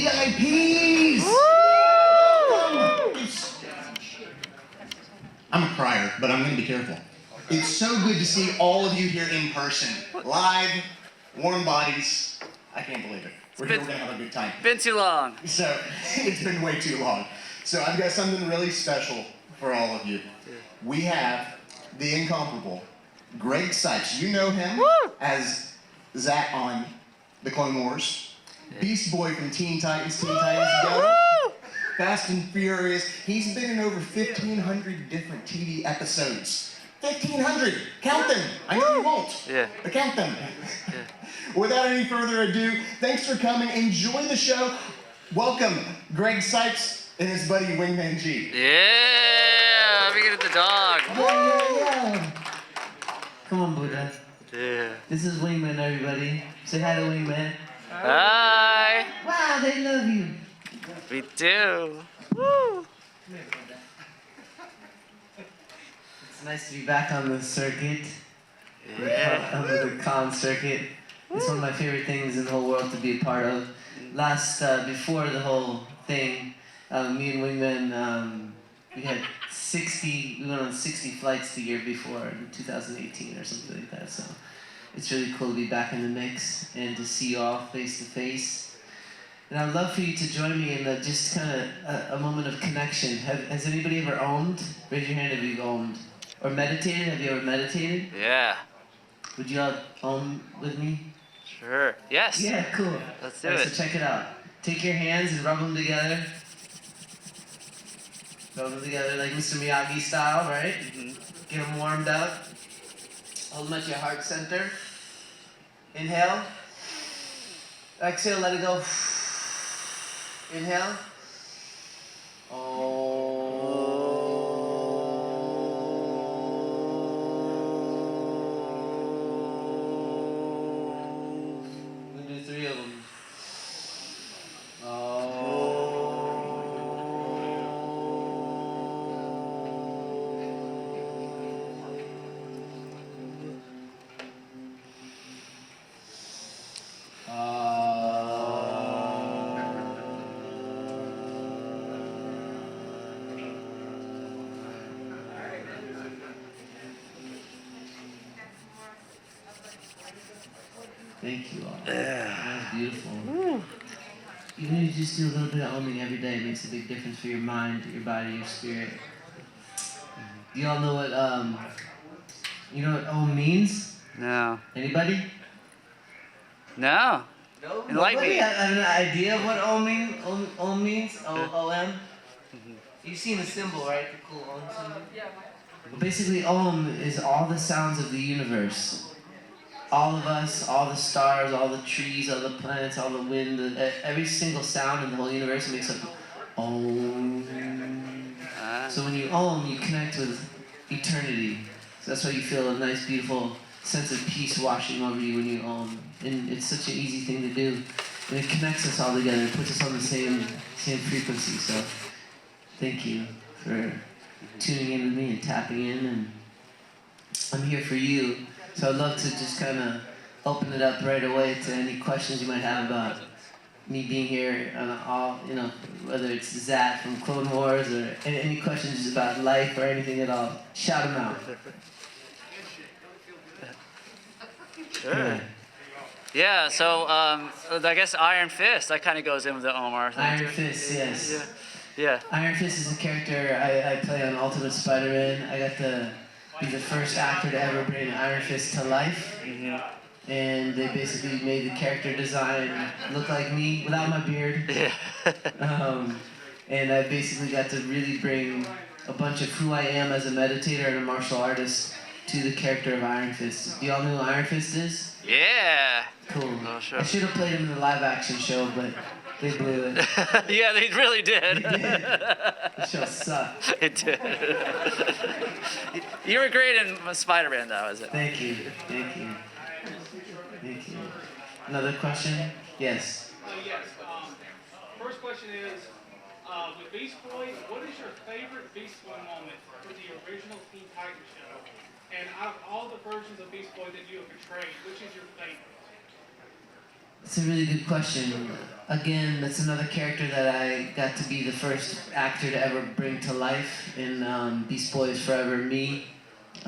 VIPs! I'm a crier, but I'm going to be careful. It's so good to see all of you here in person. Live, warm bodies. I can't believe it. We're here, we're going to have a good time. Been too long. So, it's been way too long. So I've got something really special for all of you. We have the incomparable Greg Cipes. You know him as Zach on the Clone Wars. Beast Boy from Teen Titans Go. Fast and Furious. He's been in over 1,500 different TV episodes. 1,500! Count them! I know you won't. Yeah. But count them. Yeah. Without any further ado, thanks for coming. Enjoy the show. Welcome, Greg Cipes and his buddy Wingman G. Yeah! Let me get at the dog. Yeah. Come on, Buddha. Yeah. This is Wingman, everybody. Say hi to Wingman. Hi. Wow, they love you. We do. Woo. It's nice to be back on the circuit. Yeah. On the con circuit. It's one of my favorite things in the whole world to be a part of. Before the whole thing, me and Wingman, we went on 60 flights the year before, in 2018 or something like that. So it's really cool to be back in the mix and to see you all face to face. And I'd love for you to join me in just kind of a moment of connection. Has anybody ever owned? Raise your hand if you've owned. Or meditated? Have you ever meditated? Yeah. Would you all own with me? Sure. Yes. Yeah, cool. Let's do it. So check it out. Take your hands and rub them together. Rub them together like Mr. Miyagi style, right? Mm-hmm. Get them warmed up. Hold them at your heart center. Inhale. Exhale, let it go. Inhale. We'll do 3 of them. Thank you all. That was beautiful. Even if you just do a little bit of oming every day, it makes a big difference for your mind, your body, your spirit. Do you all know what om means? No. Anybody? No. No? Enlighten me. Nobody have an idea of what om means? O-M? You've seen the symbol, right? The cool om symbol? Yeah. Well, basically, om is all the sounds of the universe. All of us, all the stars, all the trees, all the planets, all the wind, every single sound in the whole universe makes up om. So when you om, you connect with eternity. So that's why you feel a nice, beautiful sense of peace washing over you when you om. And it's such an easy thing to do. And it connects us all together. It puts us on the same frequency. So thank you for tuning in with me and tapping in. And I'm here for you. So I'd love to just kind of open it up right away to any questions you might have about me being here, whether it's Zach from Clone Wars or any questions about life or anything at all. Shout them out. Sure. Yeah, so I guess Iron Fist, that kind of goes in with the Omar thing. Iron Fist, yes. Yeah. Iron Fist is a character I play on Ultimate Spider-Man. I got to be the first actor to ever bring Iron Fist to life. Mm-hmm. And they basically made the character design look like me without my beard. Yeah. And I basically got to really bring a bunch of who I am as a meditator and a martial artist to the character of Iron Fist. Do y'all know who Iron Fist is? Yeah. Cool. Oh, sure. I should have played him in the live action show, but they blew it. Yeah, they really did. They did. The show sucked. It did. You were great in Spider-Man, though, is it? Thank you. Thank you. Thank you. Another question? Yes. Yes. First question is, with Beast Boy, what is your favorite Beast Boy moment for the original Teen Titans show? And out of all the versions of Beast Boy that you have portrayed, which is your favorite? It's a really good question. Again, that's another character that I got to be the first actor to ever bring to life in Beast Boy is Forever Me.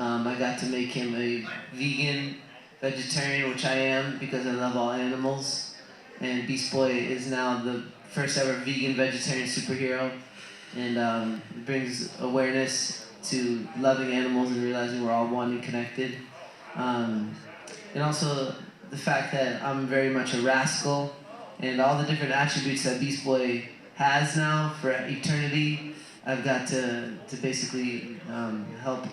I got to make him a vegan vegetarian, which I am because I love all animals. And Beast Boy is now the first ever vegan vegetarian superhero, and brings awareness to loving animals and realizing we're all one and connected. And also the fact that I'm very much a rascal, and all the different attributes that Beast Boy has now for eternity, I've got to basically help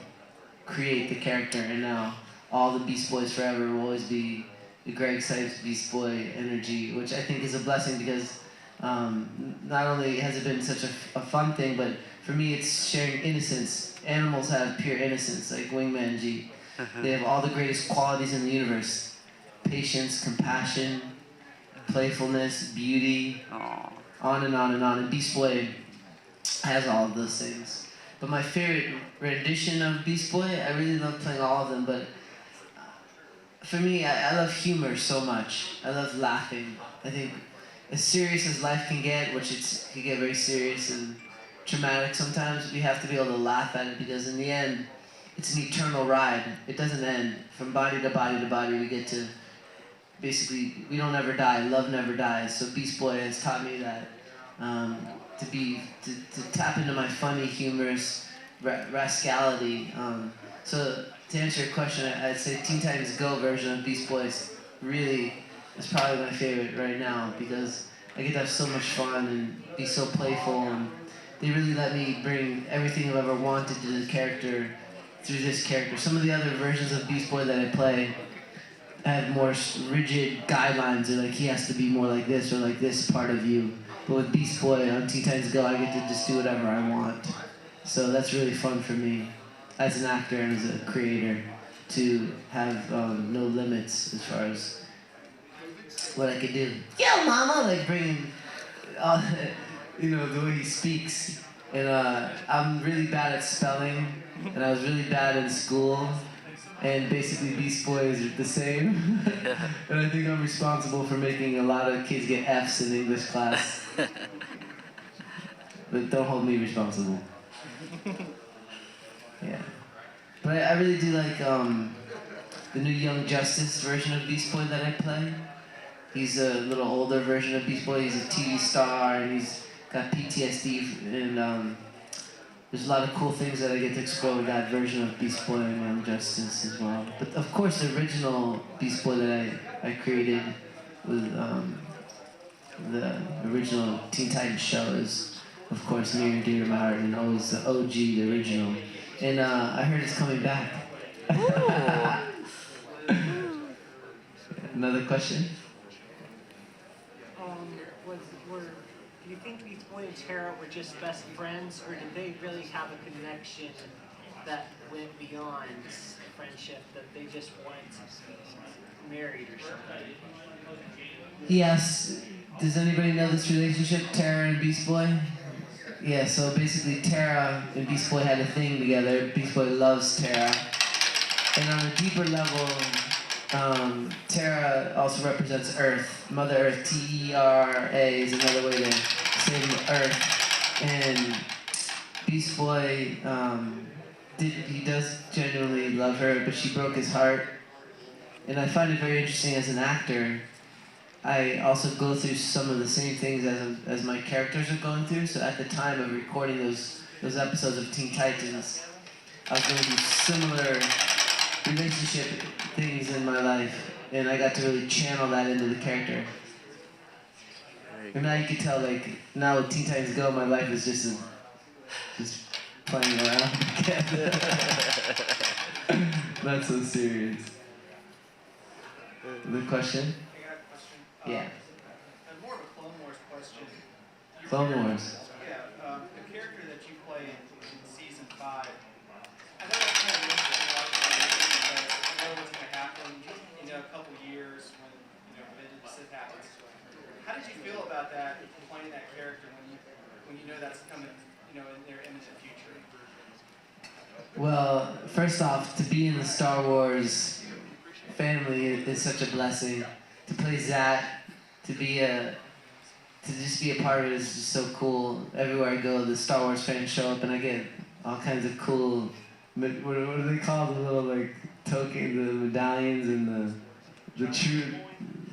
create the character, and now all the Beast Boys forever will always be the Greg Cipes Beast Boy energy, which I think is a blessing because not only has it been such a fun thing, but for me it's sharing innocence. Animals have pure innocence, like Wingman G. They have all the greatest qualities in the universe. Patience, compassion, playfulness, beauty, on and on and on. And Beast Boy has all of those things. But my favorite rendition of Beast Boy, I really love playing all of them, but for me, I love humor so much. I love laughing. I think as serious as life can get, which it can get very serious and traumatic sometimes, we have to be able to laugh at it because in the end, it's an eternal ride. It doesn't end. From body to body to body, we get to, basically, we don't ever die. Love never dies. So Beast Boy has taught me that, to tap into my funny, humorous rascality. So to answer your question, I'd say Teen Titans Go version of Beast Boys really is probably my favorite right now because I get to have so much fun and be so playful, and they really let me bring everything I've ever wanted to the character through this character. Some of the other versions of Beast Boy that I play have more rigid guidelines. They're like, he has to be more like this or like this part of you. But with Beast Boy on Teen Titans Go, I get to just do whatever I want. So that's really fun for me as an actor and as a creator to have no limits as far as what I could do. Yo, mama! Like bringing, the way he speaks. And I'm really bad at spelling, and I was really bad in school. And basically Beast Boy is the same. And I think I'm responsible for making a lot of kids get F's in English class. But don't hold me responsible. Yeah. But I really do like the new Young Justice version of Beast Boy that I play. He's a little older version of Beast Boy. He's a TV star, and he's got PTSD, and there's a lot of cool things that I get to explore with that version of Beast Boy and Young Justice as well. But of course, the original Beast Boy that I created with the original Teen Titans show is, of course, near and dear to my heart, and always the OG, the original. And I heard it's coming back. Another question? Do you think Beast Boy and Tara were just best friends, or did they really have a connection that went beyond friendship, that they just weren't married or something? Yes. Does anybody know this relationship, Tara and Beast Boy? Yeah, so basically Tara and Beast Boy had a thing together. Beast Boy loves Tara. And on a deeper level, Tara also represents Earth. Mother Earth, T-E-R-A is another way to say Earth. And Beast Boy, he does genuinely love her, but she broke his heart. And I find it very interesting as an actor. I also go through some of the same things as my characters are going through. So at the time of recording those episodes of Teen Titans, I was going through similar relationship things in my life, and I got to really channel that into the character. And now you can tell, like, now with Teen Titans Go, my life is just playing around. Not so serious. The question? Yeah. More of a Clone Wars question. Clone Wars. Yeah, the character that you play in season 5. I know that's kind of interesting because you know what's going to happen. A couple years when Revenge of the Sith happens. How did you feel about that, playing that character when you know that's coming, in their imminent future? Well, first off, to be in the Star Wars family is such a blessing. To play Zat to just be a part of it is just so cool. Everywhere I go, the Star Wars fans show up, and I get all kinds of cool. What do they call the little like token, the medallions and the true,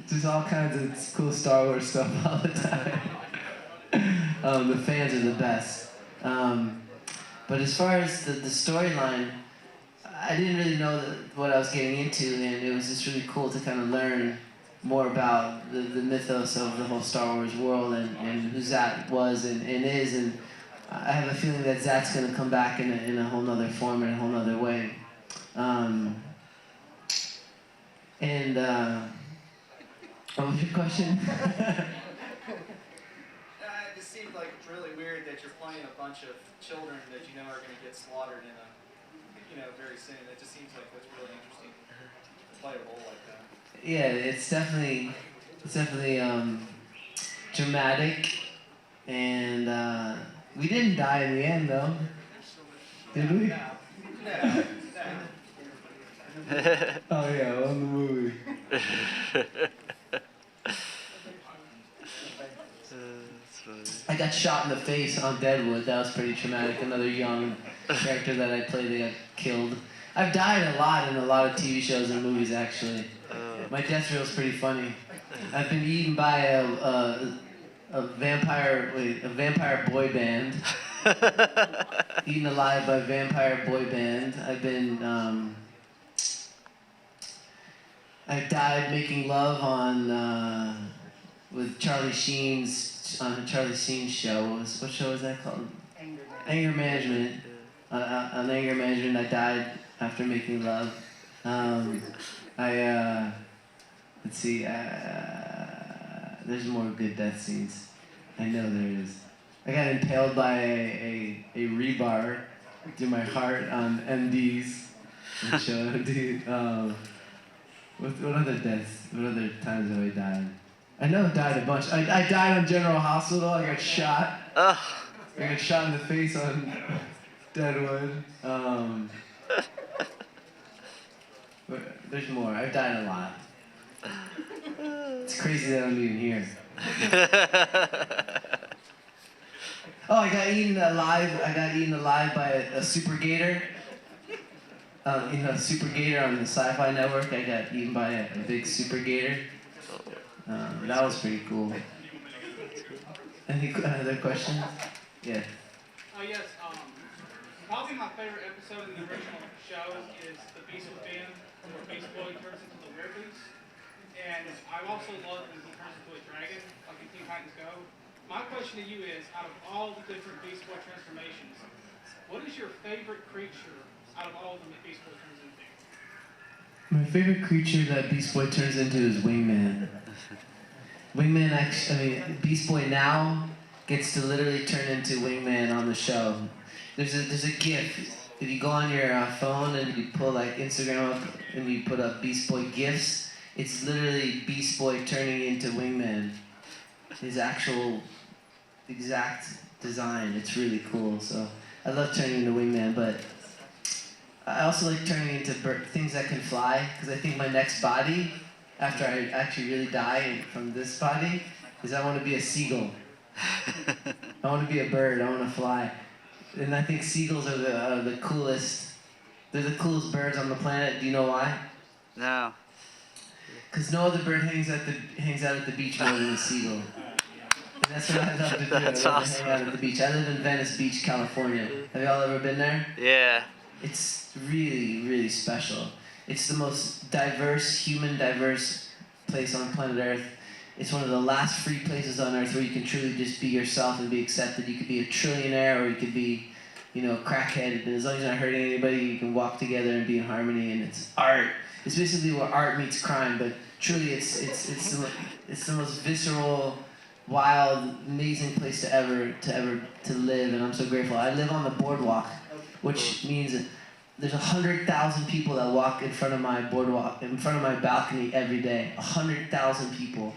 just all kinds of cool Star Wars stuff all the time. The fans are the best. But as far as the storyline, I didn't really know what I was getting into, and it was just really cool to kind of learn more about the mythos of the whole Star Wars world and who Zat was and is, and I have a feeling that Zat's going to come back in a whole nother form, in a whole nother way. What was your question? It just seemed like really weird that you're playing a bunch of children that you know are going to get slaughtered very soon. It just seems like that's really interesting to play a role like that. Yeah, it's definitely dramatic, and we didn't die in the end, though, did we? No. Oh yeah, on the movie. I got shot in the face on Deadwood. That was pretty traumatic. Another young character that I played that got killed. I've died a lot in a lot of TV shows and movies, actually. My death reel is pretty funny. I've been eaten by a vampire boy band. Eaten alive by a vampire boy band. I died making love on with Charlie Sheen's on a Charlie Sheen show. What show was that called? Anger Management. On Anger Management, I died after making love. Let's see. There's more good death scenes. I know there is. I got impaled by a rebar through my heart on MDs. What other deaths? What other times have I died? I know I died a bunch. I died on General Hospital. I got shot. I got shot in the face on Deadwood. There's more. I've died a lot. It's crazy that I'm even here. Oh, I got eaten alive by a super gator. Super gator on the Sci-Fi Network. I got eaten by a big super gator. That was pretty cool. Any other questions? Yeah. Yes. Probably my favorite episode in the original show is the Beast Within, where Beast Boy turns into the Werewolf. And I also love when he turns into a dragon, like in Teen Titans Go. My question to you is, out of all the different Beast Boy transformations, what is your favorite creature out of all of them that Beast Boy turns into? My favorite creature that Beast Boy turns into is Wingman. Wingman Beast Boy now gets to literally turn into Wingman on the show. There's a GIF. If you go on your phone and you pull like Instagram up and you put up Beast Boy GIFs, it's literally Beast Boy turning into Wingman. His actual exact design. It's really cool. So I love turning into Wingman, but I also like turning into things that can fly, because I think my next body, after I actually really die from this body, is I want to be a seagull. I want to be a bird. I want to fly. And I think seagulls are the coolest. They're the coolest birds on the planet. Do you know why? No. Because no other bird hangs out at the beach more than a seagull. And that's what I love to do. That's I love awesome. to hang out at the beach. I live in Venice Beach, California. Have y'all ever been there? Yeah. It's really, really special. It's the most diverse place on planet Earth. It's one of the last free places on Earth where you can truly just be yourself and be accepted. You could be a trillionaire or you could be, crackhead. And as long as you're not hurting anybody, you can walk together and be in harmony. And it's art. It's basically where art meets crime. But truly, it's the most visceral, wild, amazing place to ever live. And I'm so grateful. I live on the boardwalk, which means that there's 100,000 people that walk in front of my boardwalk, in front of my balcony every day. 100,000 people.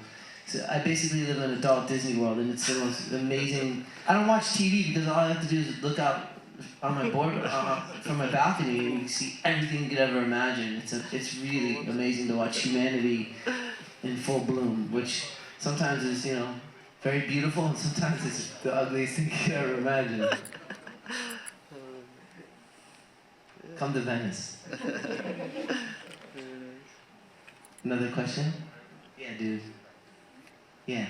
So I basically live in an adult Disney World, and it's the most amazing. I don't watch TV because all I have to do is look out on my board from my balcony, and you see everything you could ever imagine. It's really amazing to watch humanity in full bloom, which sometimes it's, very beautiful, and sometimes it's the ugliest thing you could ever imagine. Come to Venice. Another question? Yeah, dude. Yeah. In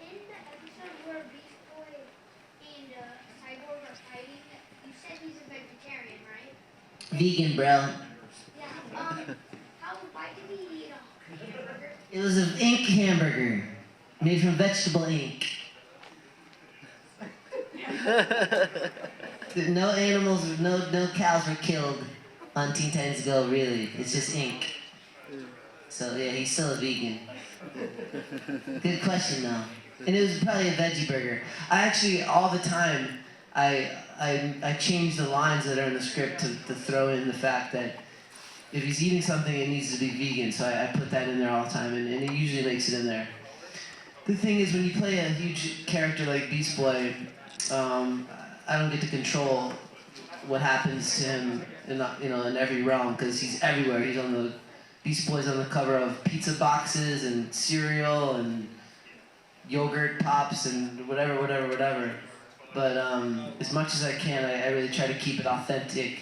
the episode where Beast Boy and Cyborg are fighting, you said he's a vegetarian, right? Vegan, bro. Yeah. Why did he eat a hamburger? It was an ink hamburger made from vegetable ink. No animals, no cows were killed on Teen Titans Go, really. It's just ink. So yeah, he's still a vegan. Good question though. And it was probably a veggie burger. I actually, all the time, I change the lines that are in the script to throw in the fact that if he's eating something, it needs to be vegan. So I put that in there all the time, and it usually makes it in there. The thing is, when you play a huge character like Beast Boy, I don't get to control what happens to him in every realm, because he's everywhere. He's on the Beast Boy's on the cover of pizza boxes and cereal and yogurt pops and whatever. But as much as I can, I really try to keep it authentic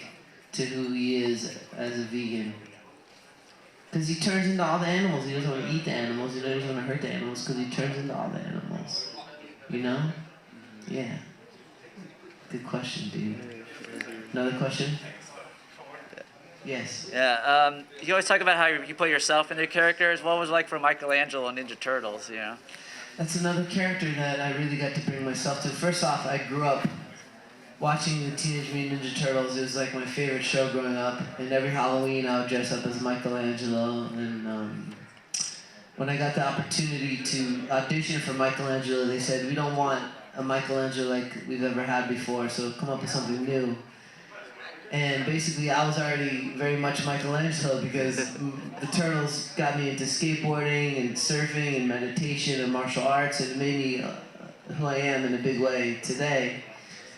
to who he is as a vegan. Because he turns into all the animals. He doesn't want to eat the animals. He doesn't want to hurt the animals, because he turns into all the animals. You know? Yeah. Good question, dude. Another question? Yes. Yeah. You always talk about how you put yourself in the characters. What was it like for Michelangelo and Ninja Turtles? You know. That's another character that I really got to bring myself to. First off, I grew up watching the Teenage Mutant Ninja Turtles. It was like my favorite show growing up. And every Halloween, I would dress up as Michelangelo. And when I got the opportunity to audition for Michelangelo, they said, "We don't want a Michelangelo like we've ever had before, so come up with something new." And basically, I was already very much Michelangelo, because the Turtles got me into skateboarding and surfing and meditation and martial arts, and it made me who I am in a big way today.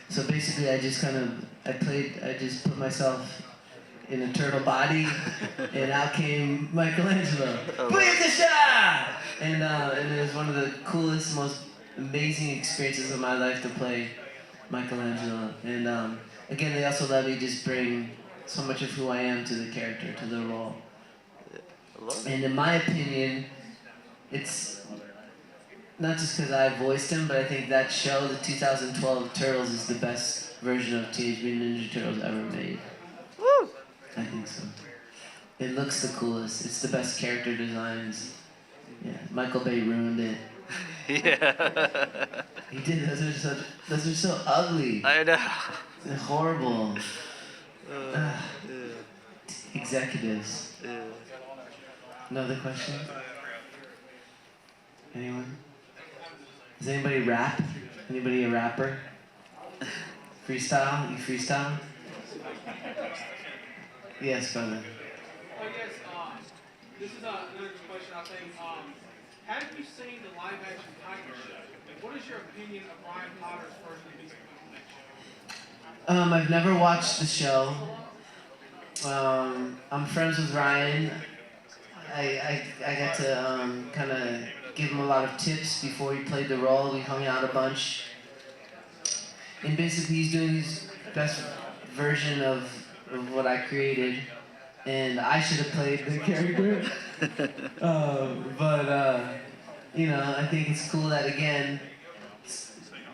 So basically, I just put myself in a turtle body, and out came Michelangelo. Booyakasha! And it was one of the coolest, most amazing experiences of my life to play Michelangelo. And again, they also let me just bring so much of who I am to the character, to the role. And in my opinion, it's not just because I voiced him, but I think that show, the 2012 Turtles, is the best version of Teenage Mutant Ninja Turtles ever made. Woo! I think so. It looks the coolest. It's the best character designs. Yeah, Michael Bay ruined it. Yeah. He did. Those are so ugly. I know. They're horrible. Executives. Another question? Anyone? Does anybody rap? Anybody a rapper? Freestyle? You freestyle? Yes, brother. Oh yes, this is another question I think. Have you seen the live action Tiger show? Like, what is your opinion of Ryan Potter's version of Beast Boy? I've never watched the show. I'm friends with Ryan. I got to kind of give him a lot of tips before he played the role. We hung out a bunch. And basically he's doing his best version of what I created. And I should have played the character. I think it's cool that, again,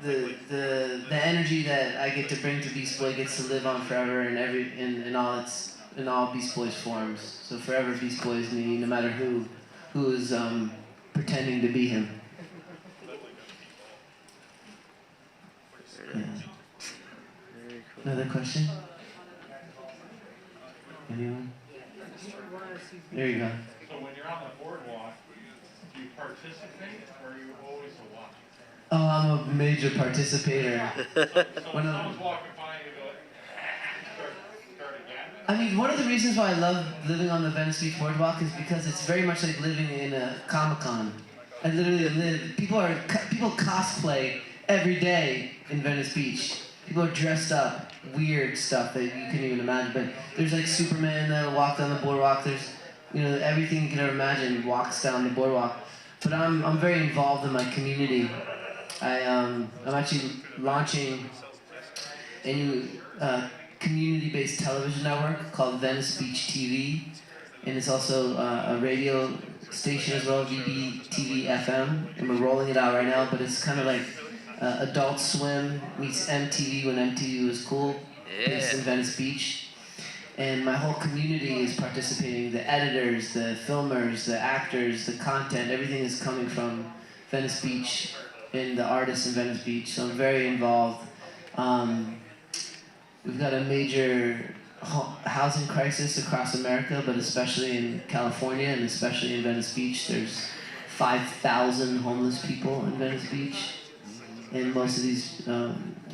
the energy that I get to bring to Beast Boy gets to live on forever in all Beast Boy's forms. So forever Beast Boy is me, no matter who is pretending to be him. Yeah. Another question? Anyone? There you go. So when you're on the boardwalk, do you participate or are you always a watcher? Oh, I'm a major participator. So when someone's walking by and you go, start again? I mean, one of the reasons why I love living on the Venice Beach boardwalk is because it's very much like living in a Comic-Con. I literally live. People cosplay every day in Venice Beach. People are dressed up, weird stuff that you couldn't even imagine. But there's like Superman that'll walk down the boardwalk. There's, everything you can ever imagine walks down the boardwalk. But I'm very involved in my community. I'm actually launching a new community-based television network called Venice Beach TV, and it's also a radio station as well, VB FM, and we're rolling it out right now. But it's kind of like Adult Swim meets MTV when MTV was cool, based in Venice Beach. And my whole community is participating. The editors, the filmers, the actors, the content, everything is coming from Venice Beach and the artists in Venice Beach. So I'm very involved. We've got a major housing crisis across America, but especially in California and especially in Venice Beach. There's 5,000 homeless people in Venice Beach. And most of these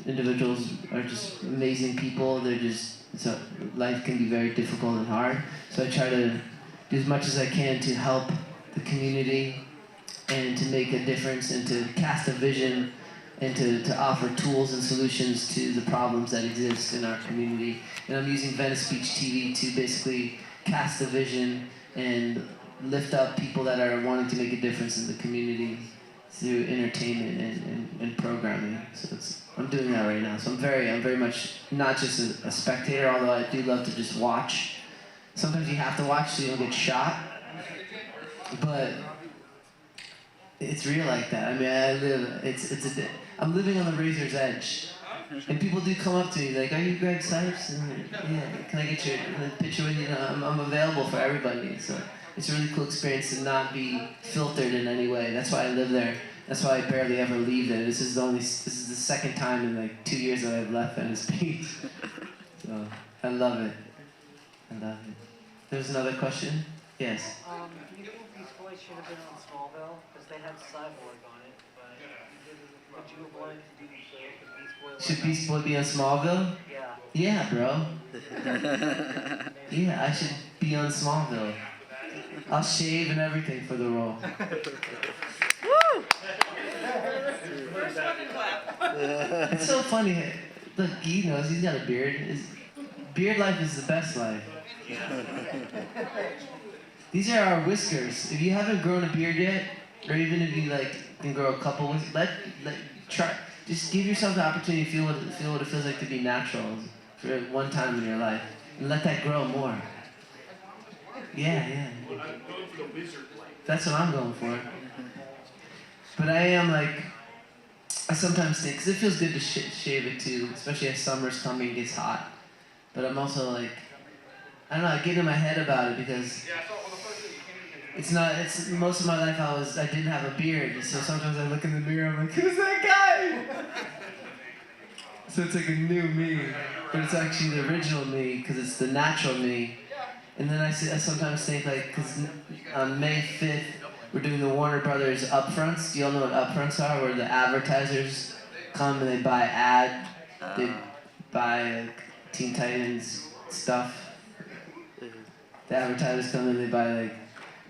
individuals are just amazing people. They're just, so life can be very difficult and hard. So I try to do as much as I can to help the community and to make a difference and to cast a vision and to offer tools and solutions to the problems that exist in our community. And I'm using Venice Beach TV to basically cast a vision and lift up people that are wanting to make a difference in the community through entertainment and programming. So I'm doing that right now. So I'm very much not just a spectator, although I do love to just watch. Sometimes you have to watch so you don't get shot. But it's real like that. I mean, I'm living on the razor's edge. And people do come up to me like, "Are you Greg Cipes?" And yeah, can I get your picture with you? I'm available for everybody. So it's a really cool experience to not be filtered in any way. That's why I live there. That's why I barely ever leave there. This is the second time in like 2 years that I've left Venice Beach. So I love it. I love it. There's another question? Yes. Do you think Beast Boys should have been on Smallville? Because they had Cyborg on it, but would you have wanted to do the show with Beast Boy? Should Beast Boy be on Smallville? Yeah. Yeah, bro. Yeah, I should be on Smallville. I'll shave and everything for the role. Woo! It's so funny. Look, he knows he's got a beard. Beard life is the best life. These are our whiskers. If you haven't grown a beard yet, or even if you can grow a couple whiskers, try. Just give yourself the opportunity to feel what it feels like to be natural for one time in your life, and let that grow more. Yeah. That's what I'm going for. But I am I sometimes think, because it feels good to shave it too, especially as summer's coming, it gets hot. But I'm also I don't know, I get in my head about it because it's most of my life I didn't have a beard, so sometimes I look in the mirror, I'm like, who's that guy? So it's like a new me, but it's actually the original me, because it's the natural me. And then I sometimes think because on May 5th, we're doing the Warner Brothers upfronts. Do you all know what upfronts are? Where the advertisers come and they buy they buy Teen Titans stuff. The advertisers come and they buy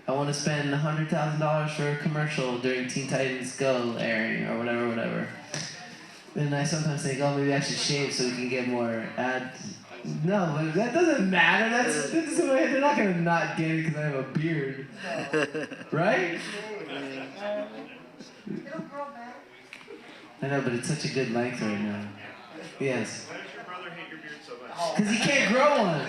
I want to spend $100,000 for a commercial during Teen Titans Go airing or whatever. And I sometimes think, oh, maybe I should shave so we can get more ads. No, but that doesn't matter. That's they're not gonna not get it because I have a beard, right? I know, but it's such a good length right now. Yes. Why does your brother hate your beard so much? Because he can't grow one.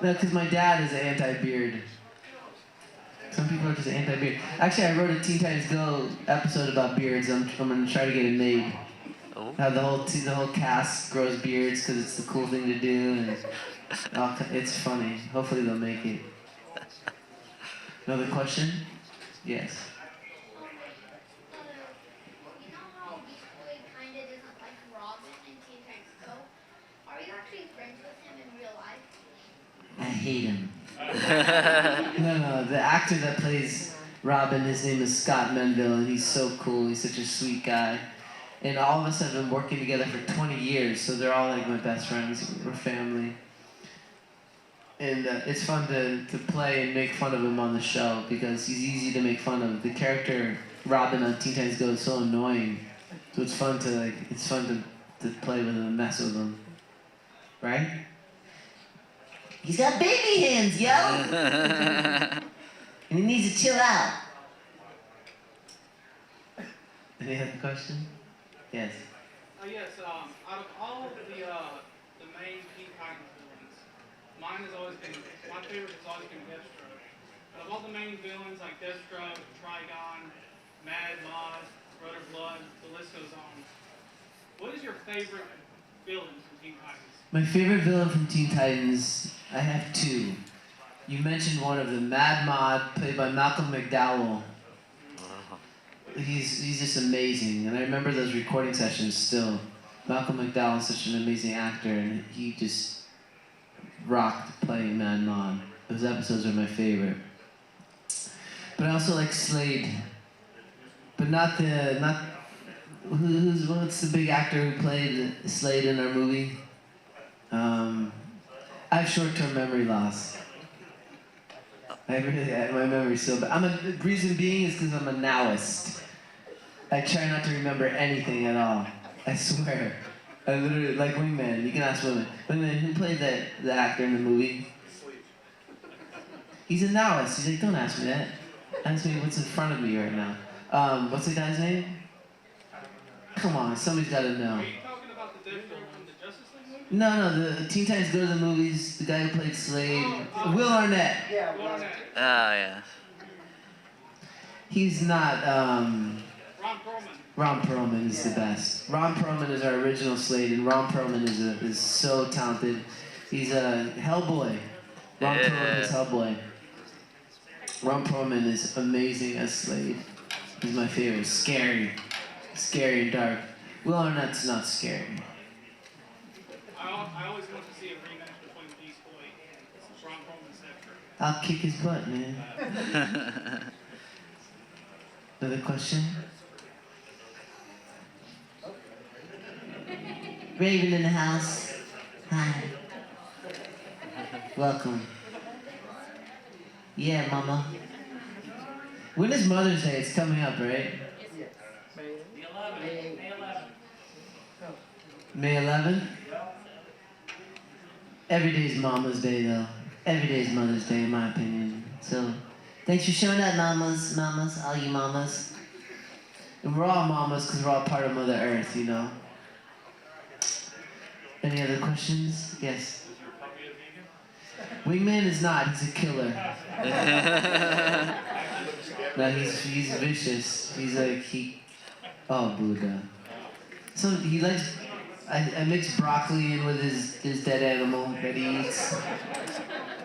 No, because my dad is anti-beard. Some people are just anti-beard. Actually, I wrote a Teen Titans Go episode about beards. I'm gonna try to get it made. Oh. How the whole cast grows beards because it's the cool thing to do, and it's funny. Hopefully they'll make it. Another question? Yes. You know how Beast Boy kind of doesn't like Robin in Teen Titans Go? Are you actually friends with him in real life? I hate him. No, the actor that plays Robin, his name is Scott Menville, and he's so cool. He's such a sweet guy. And all of us have been working together for 20 years, so they're all my best friends. We're family. And it's fun to play and make fun of him on the show because he's easy to make fun of. The character Robin on Teen Titans Go is so annoying, so it's fun to play with him and mess with him, right? He's got baby hands, yo! And he needs to chill out. Any other question? Yes. Yes, out of all of the main Teen Titans villains, mine has always been, my favorite has always been Deathstroke. Out of all the main villains like Deathstroke, Trigon, Mad Mod, Brother Blood, the list goes on. What is your favorite villain from Teen Titans? My favorite villain from Teen Titans, I have two. You mentioned one of them, Mad Mod, played by Malcolm McDowell. He's just amazing, and I remember those recording sessions still. Malcolm McDowell is such an amazing actor, and he just rocked playing Mad Mod. Those episodes are my favorite. But I also like Slade, but what's the big actor who played Slade in our movie? I have short-term memory loss. My memory's so bad. The reason being is because I'm a nowist. I try not to remember anything at all. I swear. I literally, like Wingman, you can ask Wingman. Wingman, who played the actor in the movie? He's a nowist. He's like, don't ask me that. Ask me what's in front of me right now. What's the guy's name? Come on, somebody's gotta know. Are you talking about the Deathstroke from the Justice League movie? No, the Teen Titans Go to the Movies, the guy who played Slade, Will Arnett. Yeah, Will Arnett. Oh, yeah. He's not, Ron Perlman. Ron Perlman is the best. Ron Perlman is our original Slade, and Ron Perlman is so talented. He's a Hellboy. Ron Perlman is Hellboy. Ron Perlman is amazing as Slade. He's my favorite. Scary and dark. Will Arnett's not scary. I always want to see a rematch between Beast Boy and Ron Perlman's Deathstroke. I'll kick his butt, man. Another question? Raven in the house. Hi. Welcome. Yeah, Mama. When is Mother's Day? It's coming up, right? May 11th? Every day's Mama's Day, though. Every day's Mother's Day, in my opinion. So, thanks for showing up, mamas, all you mamas. And we're all mamas because we're all part of Mother Earth, you know? Any other questions? Yes. Wingman is not. He's a killer. No, he's vicious. He's like, oh, Buddha. So he likes, I mix broccoli in with his dead animal that he eats.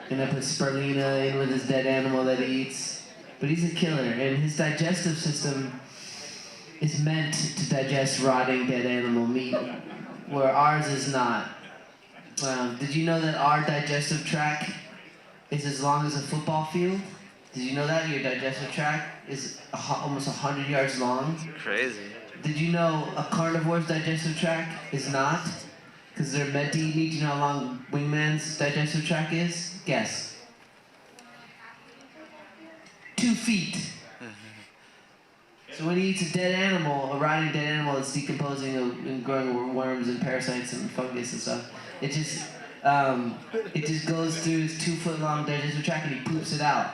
And I put spirulina in with his dead animal that he eats. But he's a killer, and his digestive system is meant to digest rotting dead animal meat, where ours is not. Did you know that our digestive tract is as long as a football field? Did you know that? Your digestive tract is almost 100 yards long? Crazy. Did you know a carnivore's digestive tract is not? Because they're meant to eat meat. Do you know how long Wingman's digestive tract is? Guess. 2 feet. So when he eats a dead animal, a rotting dead animal that's decomposing and growing worms and parasites and fungus and stuff, it just goes through his 2-foot-long digestive tract and he poops it out.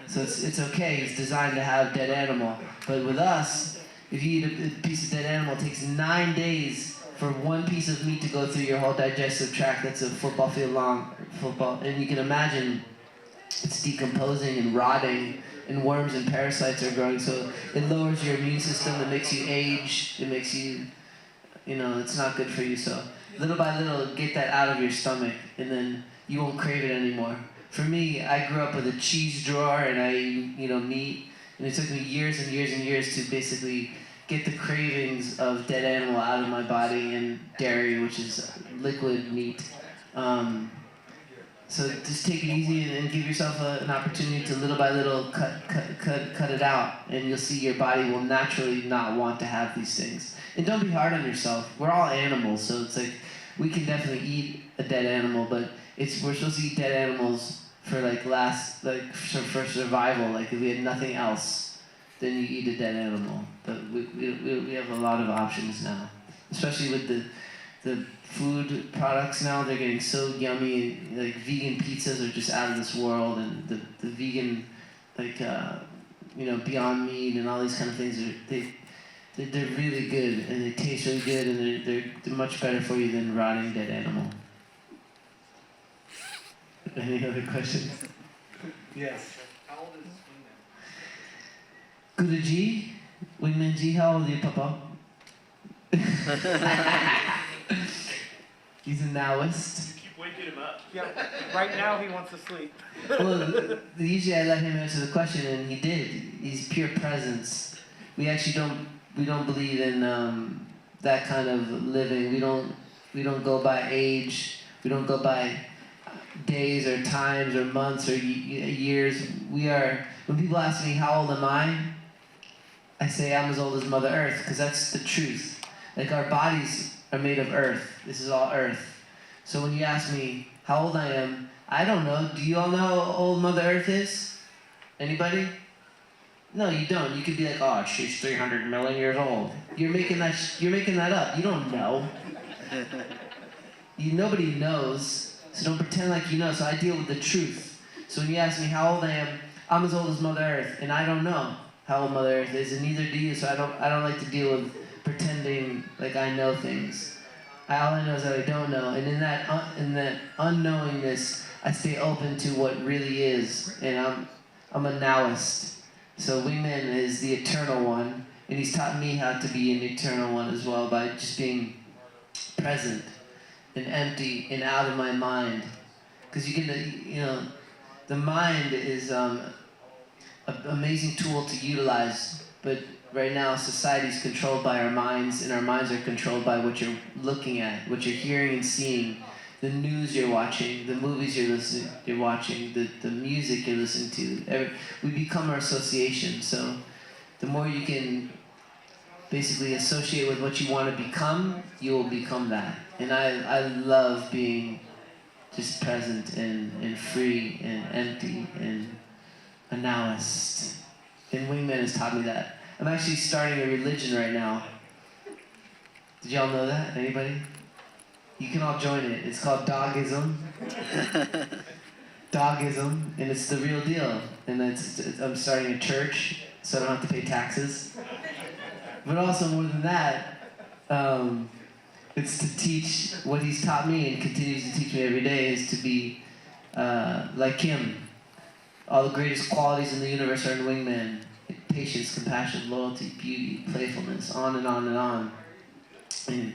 So it's okay. It's designed to have dead animal. But with us, if you eat a piece of dead animal, it takes 9 days for one piece of meat to go through your whole digestive tract. That's a football field long. And you can imagine it's decomposing and rotting, and worms and parasites are growing. So it lowers your immune system. It makes you age. It makes you, it's not good for you. So little by little, get that out of your stomach, and then you won't crave it anymore. For me, I grew up with a cheese drawer, and I ate, meat, and it took me years and years and years to basically get the cravings of dead animal out of my body, and dairy, which is liquid meat. So just take it easy and give yourself an opportunity to little by little cut it out, and you'll see your body will naturally not want to have these things. And don't be hard on yourself. We're all animals, so it's like we can definitely eat a dead animal, but we're supposed to eat dead animals for for survival. Like if we had nothing else, then you eat a dead animal. But we have a lot of options now, especially with the the food products now, they're getting so yummy. Like vegan pizzas are just out of this world, and the vegan, like, Beyond Meat and all these kind of things, they're really good, and they taste really good, and they're much better for you than rotting dead animal. Any other questions? Yes. How old is Wingman? Guru G, Wingman G, how old are you, Papa? He's a Taoist. Keep waking him up. Yeah, right now he wants to sleep. Well, usually I let him answer the question, and he did. He's pure presence. We actually don't believe in that kind of living. We don't go by age. We don't go by days or times or months or years. When people ask me how old am I say I'm as old as Mother Earth, because that's the truth. Like, our bodies are made of earth. This is all earth. So when you ask me how old I am, I don't know. Do you all know how old Mother Earth is? Anybody? No, you don't. You could be like, oh, she's 300 million years old. You're making that up. You don't know. Nobody knows, so don't pretend like you know. So I deal with the truth. So when you ask me how old I am, I'm as old as Mother Earth, and I don't know how old Mother Earth is, and neither do you. So I don't like to deal with pretending like I know things. All I know is that I don't know, and in that unknowingness, I stay open to what really is, and I'm a Taoist. So Wingman is the eternal one, and he's taught me how to be an eternal one as well by just being present and empty and out of my mind. Because the mind is an amazing tool to utilize, but right now society's controlled by our minds, and our minds are controlled by what you're looking at, what you're hearing and seeing, the news you're watching, the movies you're watching, the music you're listening to. We become our association. So the more you can basically associate with what you want to become, you will become that. And I love being just present and free and empty and a Taoist. And Wingman has taught me that. I'm actually starting a religion right now. Did y'all know that? Anybody? You can all join it. It's called Dogism. Dogism, and it's the real deal. And I'm starting a church, so I don't have to pay taxes. But also more than that, it's to teach what he's taught me and continues to teach me every day, is to be like him. All the greatest qualities in the universe are in Wingman. Patience, compassion, loyalty, beauty, playfulness, on and on and on. And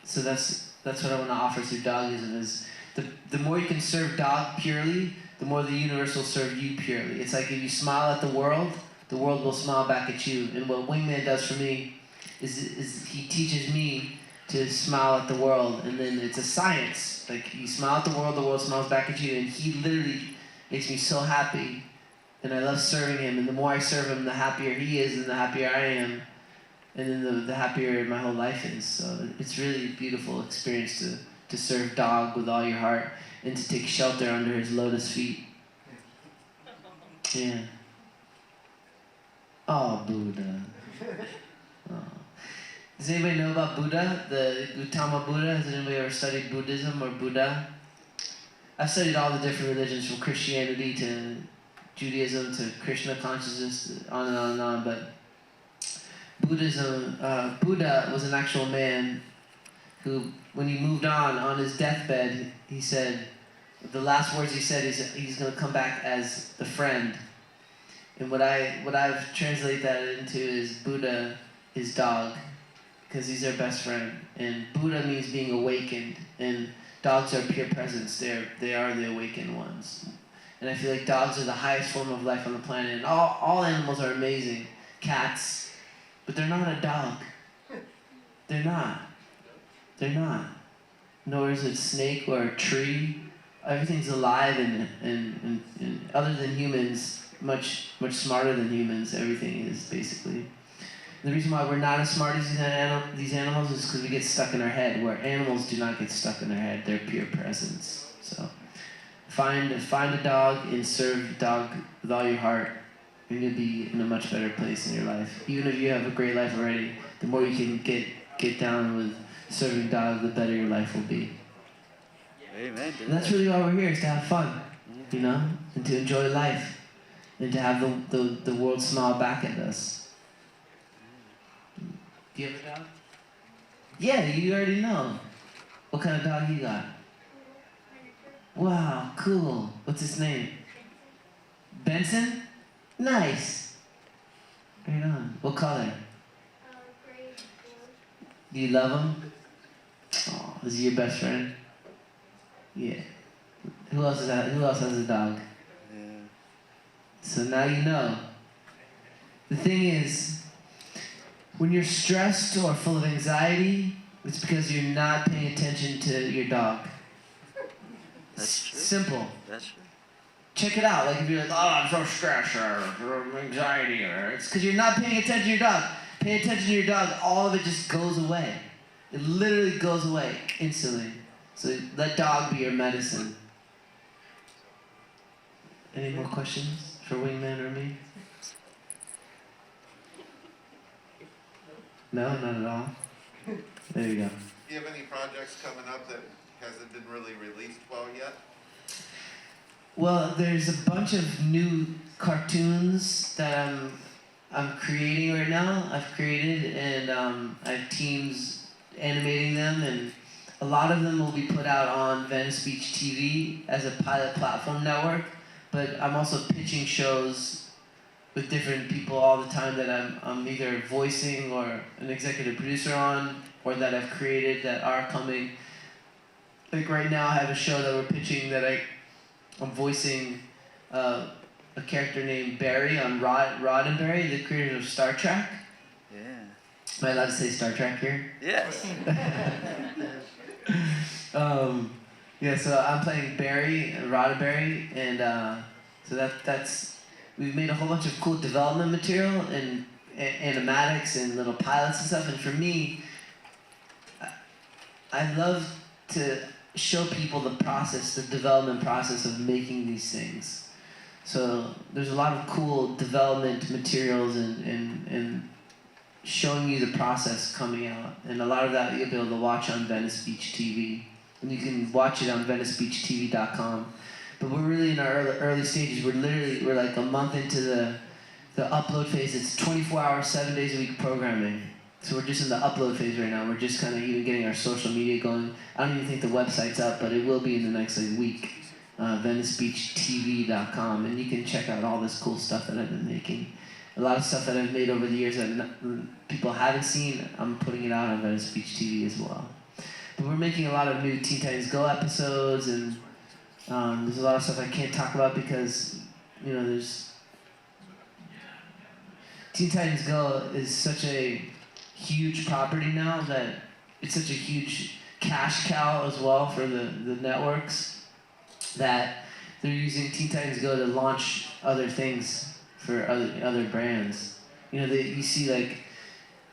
so that's what I want to offer through Dogism, is the more you can serve Dog purely, the more the universe will serve you purely. It's like if you smile at the world will smile back at you. And what Wingman does for me is he teaches me to smile at the world, and then it's a science. Like, you smile at the world smiles back at you, and he literally makes me so happy. And I love serving him, and the more I serve him, the happier he is, and the happier I am, and then the happier my whole life is. So it's really a beautiful experience to serve Dog with all your heart, and to take shelter under his lotus feet. Yeah. Oh, Buddha. Oh. Does anybody know about Buddha? The Gautama Buddha? Has anybody ever studied Buddhism or Buddha? I've studied all the different religions, from Christianity to Judaism to Krishna consciousness, on and on and on. But Buddhism, Buddha was an actual man who, when he moved on his deathbed, he said, the last words he said is he's going to come back as the friend. And what I've translated that into is Buddha is Dog, because he's our best friend. And Buddha means being awakened, and dogs are pure presence. They are the awakened ones. And I feel like dogs are the highest form of life on the planet. And all animals are amazing. Cats. But they're not a dog. They're not. They're not. Nor is it a snake or a tree. Everything's alive and other than humans, much smarter than humans. Everything is, basically. The reason why we're not as smart as these animals is because we get stuck in our head, where animals do not get stuck in their head. They're pure presence. So find a dog and serve the dog with all your heart, and you'll be in a much better place in your life. Even if you have a great life already, the more you can get get down with serving dog, the better your life will be. Amen. And that's really why we're here, is to have fun, you know, and to enjoy life, and to have the world smile back at us. Do you have a dog? Yeah, you already know. What kind of dog you got? Wow, cool. What's his name? Benson? Nice. Right on. What color? Gray. Do you love him? Oh, is he your best friend? Yeah. Who else has a dog? Yeah. So now you know. The thing is, when you're stressed or full of anxiety, it's because you're not paying attention to your dog. That's true. Simple. That's true. Check it out. Like if you're like, oh, I'm so stressed or anxiety, or it's because you're not paying attention to your dog. Pay attention to your dog. All of it just goes away. It literally goes away instantly. So let dog be your medicine. Any more questions for Wingman or me? No, not at all. There you go. Do you have any projects coming up that hasn't been really released well yet? Well, there's a bunch of new cartoons that I'm creating right now. I've created, and I have teams animating them, and a lot of them will be put out on Venice Beach TV as a pilot platform network. But I'm also pitching shows with different people all the time that I'm either voicing or an executive producer on, or that I've created that are coming. Like right now, I have a show that we're pitching that I'm voicing a character named Barry on Roddenberry, the creators of Star Trek. Yeah. Am I allowed to say Star Trek here? Yes. Yeah, so I'm playing Barry, Roddenberry, and so that's we've made a whole bunch of cool development material and animatics and little pilots and stuff. And for me, I love to show people the process, the development process of making these things. So there's a lot of cool development materials and showing you the process coming out. And a lot of that you'll be able to watch on Venice Beach TV. And you can watch it on VeniceBeachTV.com. But we're really in our early stages. We're like a month into the upload phase. It's 24 hours, 7 days a week programming. So we're just in the upload phase right now. We're just kind of even getting our social media going. I don't even think the website's up, but it will be in the next week. VeniceBeachTV.com, and you can check out all this cool stuff that I've been making. A lot of stuff that I've made over the years that people haven't seen, I'm putting it out on Venice Beach TV as well. But we're making a lot of new Teen Titans Go episodes, and there's a lot of stuff I can't talk about because, you know, there's... Teen Titans Go is such a huge property now that it's such a huge cash cow as well for the networks that they're using Teen Titans Go to launch other things for other brands. You know, you see like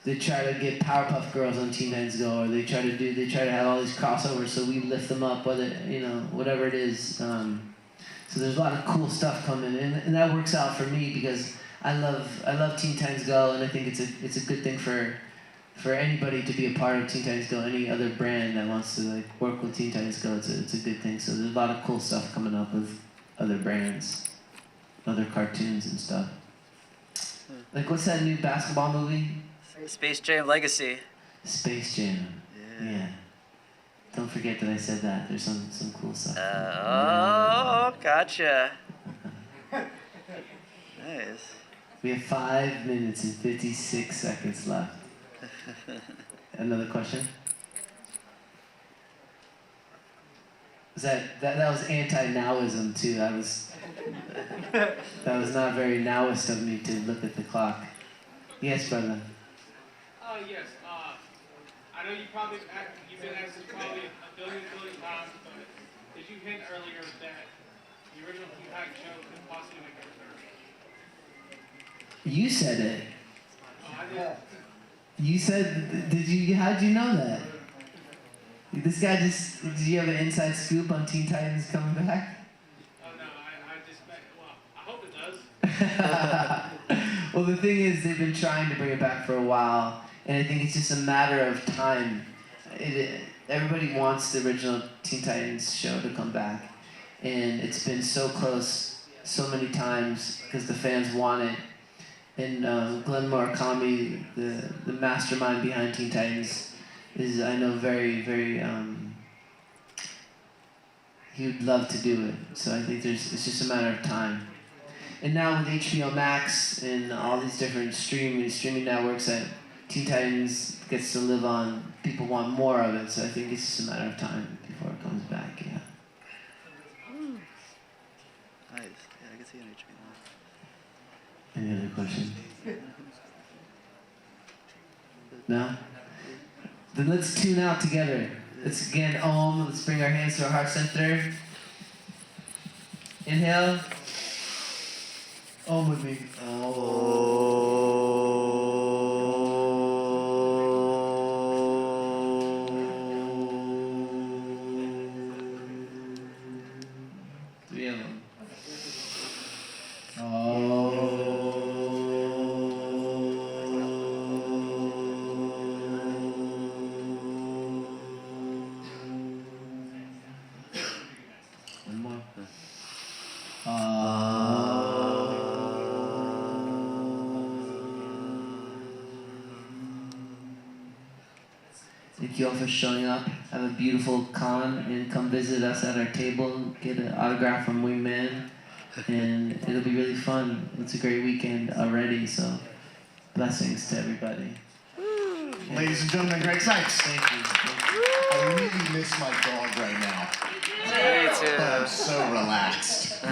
they try to get Powerpuff Girls on Teen Titans Go, or they try to have all these crossovers, so we lift them up, whether, you know, whatever it is. So there's a lot of cool stuff coming, and that works out for me because I love Teen Titans Go, and I think it's a good thing for anybody to be a part of Teen Titans Go. Any other brand that wants to like work with Teen Titans Go, it's a good thing. So there's a lot of cool stuff coming up with other brands, other cartoons and stuff. Like what's that new basketball movie? Space Jam Legacy. Space Jam. Yeah. Don't forget that I said that. There's some cool stuff. Oh, gotcha. Nice. We have 5 minutes and 56 seconds left. Another question? That was anti-nowism too. That was not very nowist of me to look at the clock. Yes, brother. Yes. I know you've been asked this probably a billion times, but did you hint earlier that the original Teen Titans show could possibly make a return? You said it. Oh, I did. You said, how'd you know that? This guy did you have an inside scoop on Teen Titans coming back? Oh no, I hope it does. Well, the thing is, they've been trying to bring it back for a while, and I think it's just a matter of time. Everybody wants the original Teen Titans show to come back, and it's been so close so many times because the fans want it. And Glenn Murakami, the mastermind behind Teen Titans, is, I know, very, very, he would love to do it. So I think it's just a matter of time. And now with HBO Max and all these different streaming networks that Teen Titans gets to live on, people want more of it. So I think it's just a matter of time before it comes back, yeah. Nice. Yeah, I can see an HBO. Any other questions? No? Then let's tune out together. Let's again Om. Let's bring our hands to our heart center. Inhale. Om with me. Three of them. One more. Thank you all for showing up. Have a beautiful con and come visit us at our table. Get an autograph from Wingman, and it'll be really fun. It's a great weekend already, so blessings to everybody. Ladies and gentlemen, Greg Cipes. Thank you. I really miss my dog right now. Me too. I'm so relaxed.